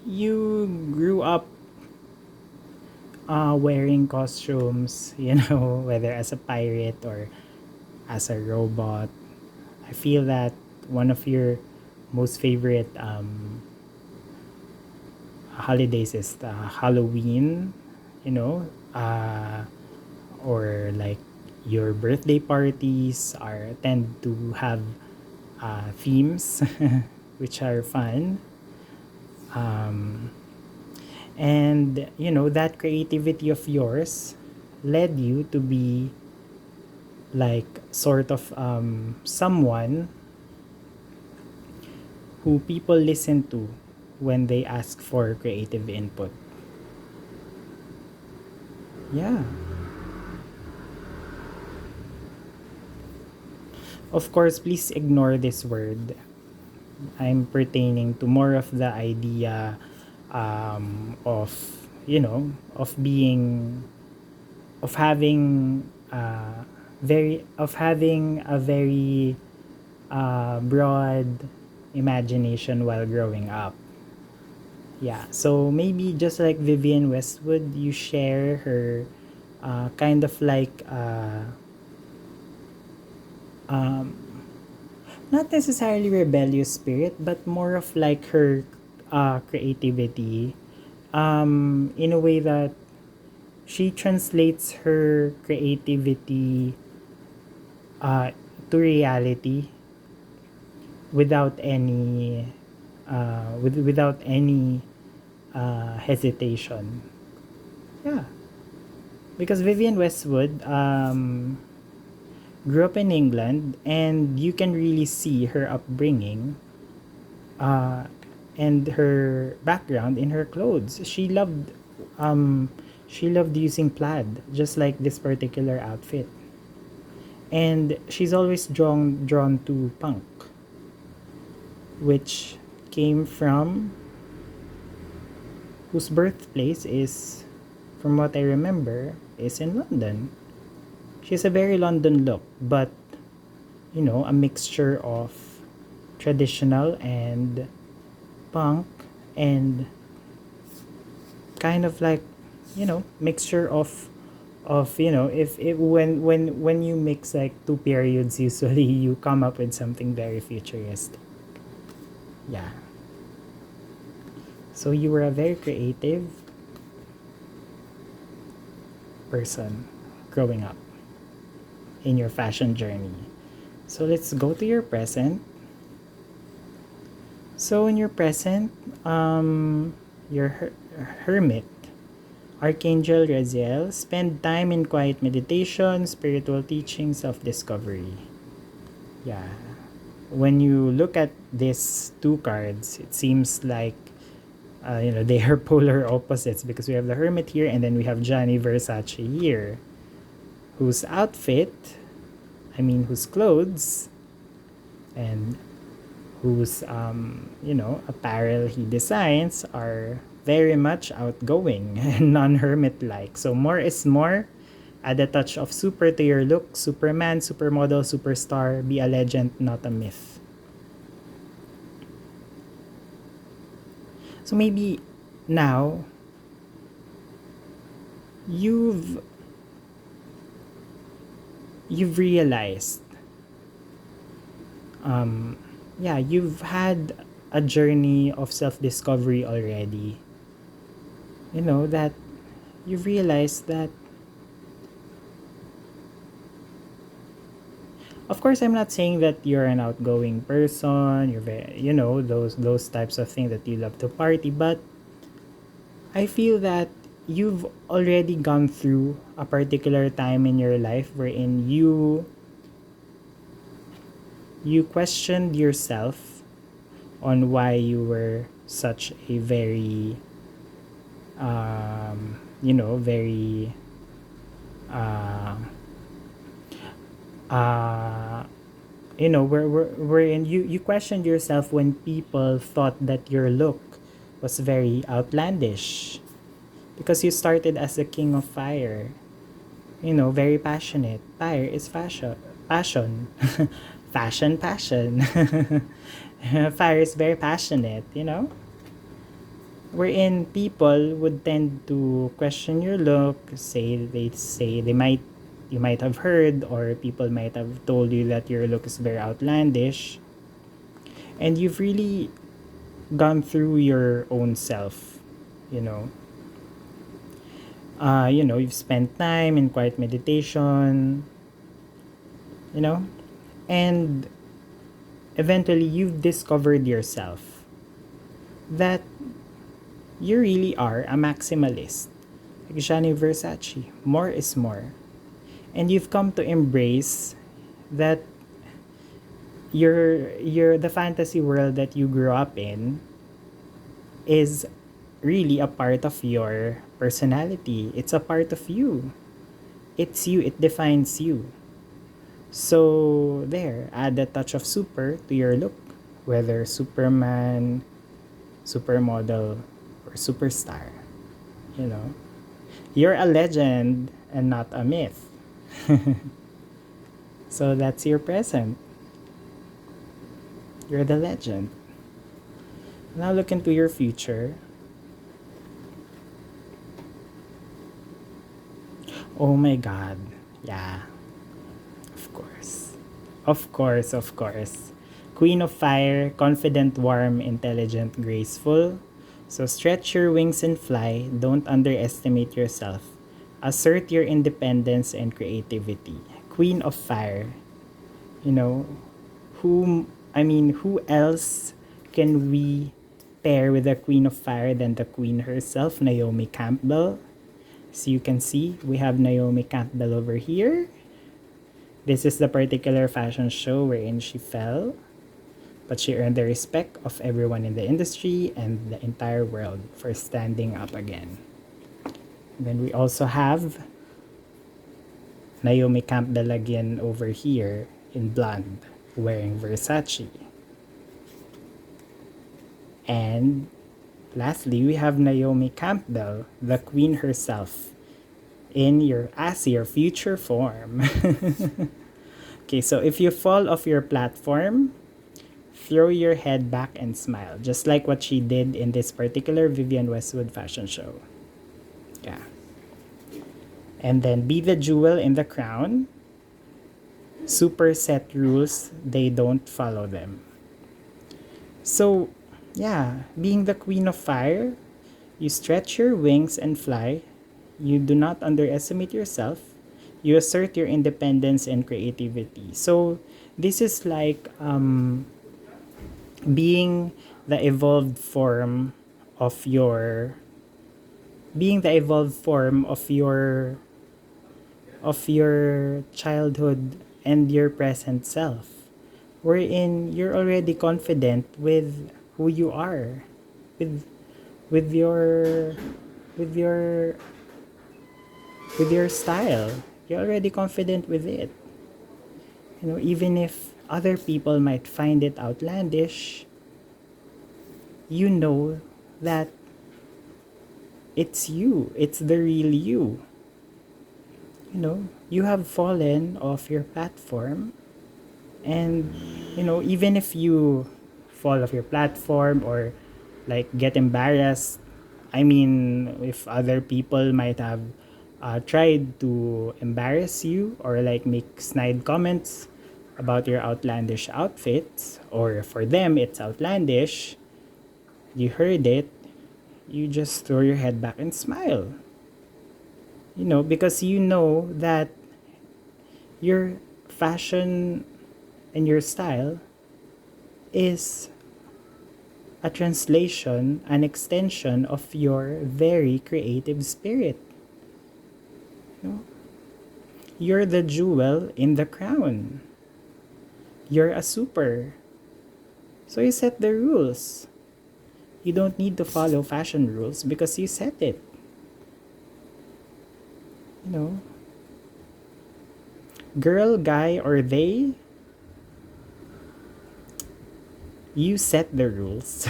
you grew up wearing costumes, whether as a pirate or as a robot. I feel that one of your most favorite holidays is Halloween, you know, or like your birthday parties are tend to have themes which are fun. And you know that creativity of yours led you to be like sort of someone who people listen to when they ask for creative input. Yeah. Of course, please ignore this word. I'm pertaining to more of the idea of, you know, of being, of having having a very broad imagination while growing up. Yeah, so maybe just like Vivienne Westwood, you share her kind of like not necessarily rebellious spirit, but more of like her creativity in a way that she translates her creativity to reality without any without any hesitation. Yeah, because Vivienne Westwood grew up in England, and you can really see her upbringing and her background in her clothes. She loved using plaid, just like this particular outfit. And she's always drawn to punk, which came from whose birthplace is, from what I remember, is in London. She has a very London look, but you know, a mixture of traditional and punk, and kind of like, you know, mixture of you know, if it when you mix like two periods, usually you come up with something very futuristic. Yeah. So you were a very creative person growing up in your fashion journey. So let's go to your present. So in your present, your hermit, Archangel Raziel, spend time in quiet meditation, spiritual teaching, self-discovery. Yeah. When you look at these two cards, it seems like you know, they are polar opposites, because we have the hermit here and then we have Gianni Versace here, whose outfit, I mean whose clothes and whose you know, apparel he designs are very much outgoing and non-hermit like. So more is more. Add a touch of super to your look. Superman, supermodel, superstar. Be a legend, not a myth. So maybe now you've realized yeah, you've had a journey of self-discovery already. You know, that you've realized that, of course, I'm not saying that you're an outgoing person, you're very, you know, those types of things that you love to party, but I feel that you've already gone through a particular time in your life wherein you questioned yourself on why you were such a very you know, very you know, wherein you questioned yourself when people thought that your look was very outlandish, because you started as the king of fire, you know, very passionate. Fire is passion passion. Fire is very passionate, you know, wherein people would tend to question your look, say they might you might have heard, or people might have told you that your look is very outlandish, and you've really gone through your own self, you know. You've spent time in quiet meditation, you know, and eventually you've discovered yourself that you really are a maximalist. Like Gianni Versace, more is more. And you've come to embrace that the fantasy world that you grew up in is really a part of your personality. It's a part of you. It's you, it defines you. So there, add a touch of super to your look, whether Superman, supermodel, or superstar. You know, you're a legend and not a myth. So that's your present. You're the legend. Now look into your future. Oh my god. Yeah. Of course. Of course, of course. Queen of Fire, confident, warm, intelligent, graceful. So stretch your wings and fly. Don't underestimate yourself. Assert your independence and creativity. Queen of Fire. You know, who else can we pair with the Queen of Fire than the Queen herself, Naomi Campbell? So you can see, we have Naomi Campbell over here. This is the particular fashion show wherein she fell, but she earned the respect of everyone in the industry and the entire world for standing up again. And then we also have Naomi Campbell again over here in blonde, wearing Versace. And lastly, we have Naomi Campbell, the queen herself, in your future form. Okay, so if you fall off your platform, throw your head back and smile, just like what she did in this particular Vivienne Westwood fashion show. Yeah. And then be the jewel in the crown. Super set rules, they don't follow them. So, yeah, being the queen of fire, you stretch your wings and fly. You do not underestimate yourself. You assert your independence and creativity. So, this is like being the evolved form of your childhood and your present self, wherein you're already confident with who you are, with with your with your with your style. You're already confident with it. You know, even if other people might find it outlandish, you know that it's you. It's the real you. You know, you have fallen off your platform, and even if you fall off your platform or like get embarrassed, I mean, if other people might have tried to embarrass you or like make snide comments about your outlandish outfits, or for them it's outlandish, you heard it, you just throw your head back and smile, because you know that your fashion and your style is a translation, an extension of your very creative spirit. You're the jewel in the crown. You're a super. So you set the rules. You don't need to follow fashion rules because you set it. Girl, guy, or they, you set the rules.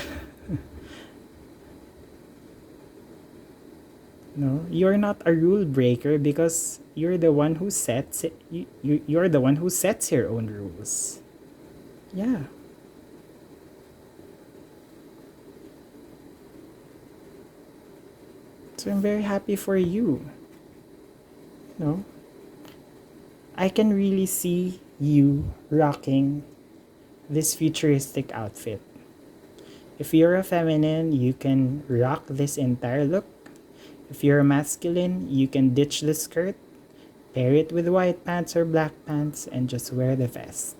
No, you're not a rule breaker because you're the one who sets it. You're the one who sets your own rules. Yeah. So I'm very happy for you. No. I can really see you rocking this futuristic outfit. If you're a feminine, you can rock this entire look. If you're a masculine, you can ditch the skirt, pair it with white pants or black pants, and just wear the vest.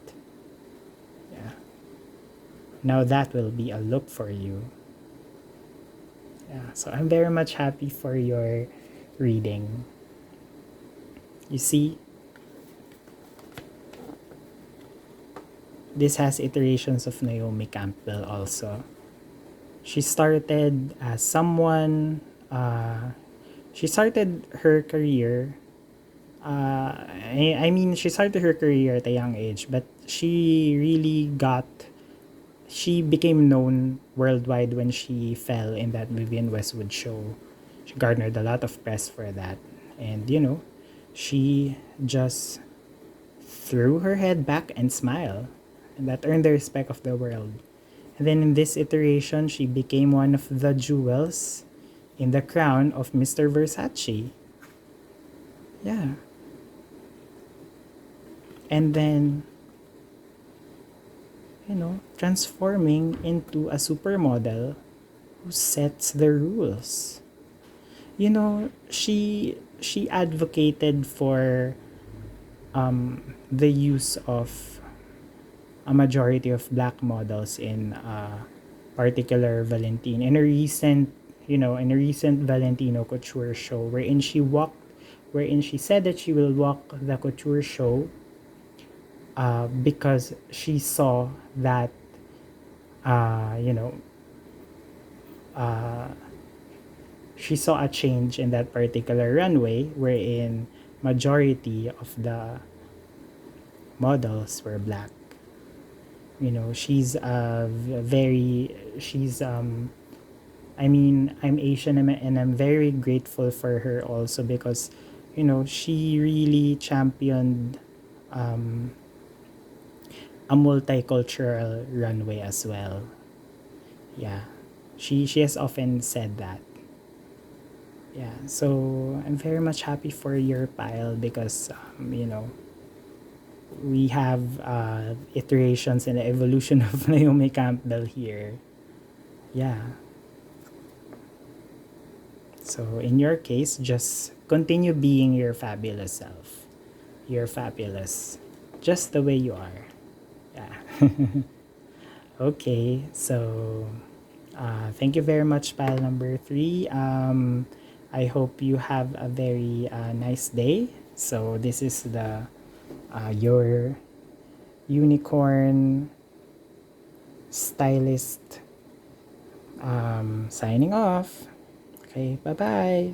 Yeah. Now that will be a look for you. Yeah, so I'm very much happy for your reading. You see, this has iterations of Naomi Campbell also. She started as someone, she started her career, I mean, she started her career at a young age, but she became known worldwide when she fell in that Vivienne Westwood show. She garnered a lot of press for that. And, she just threw her head back and smiled. And that earned the respect of the world. And then in this iteration, she became one of the jewels in the crown of Mr. Versace. Yeah. And then, transforming into a supermodel who sets the rules. She advocated for the use of a majority of black models in particular Valentine in a recent Valentino couture show wherein she said that she will walk the couture show because she saw that she saw a change in that particular runway wherein majority of the models were black. She's I'm Asian and I'm very grateful for her also because she really championed a multicultural runway as well. Yeah. She has often said that. Yeah. So I'm very much happy for your pile because we have iterations and the evolution of Naomi Campbell here. Yeah. So in your case, just continue being your fabulous self. You're fabulous. Just the way you are. Yeah. Okay, so thank you very much, pile number 3. I hope you have a very nice day. So this is the your Unicorn Stylist signing off. Okay, bye-bye.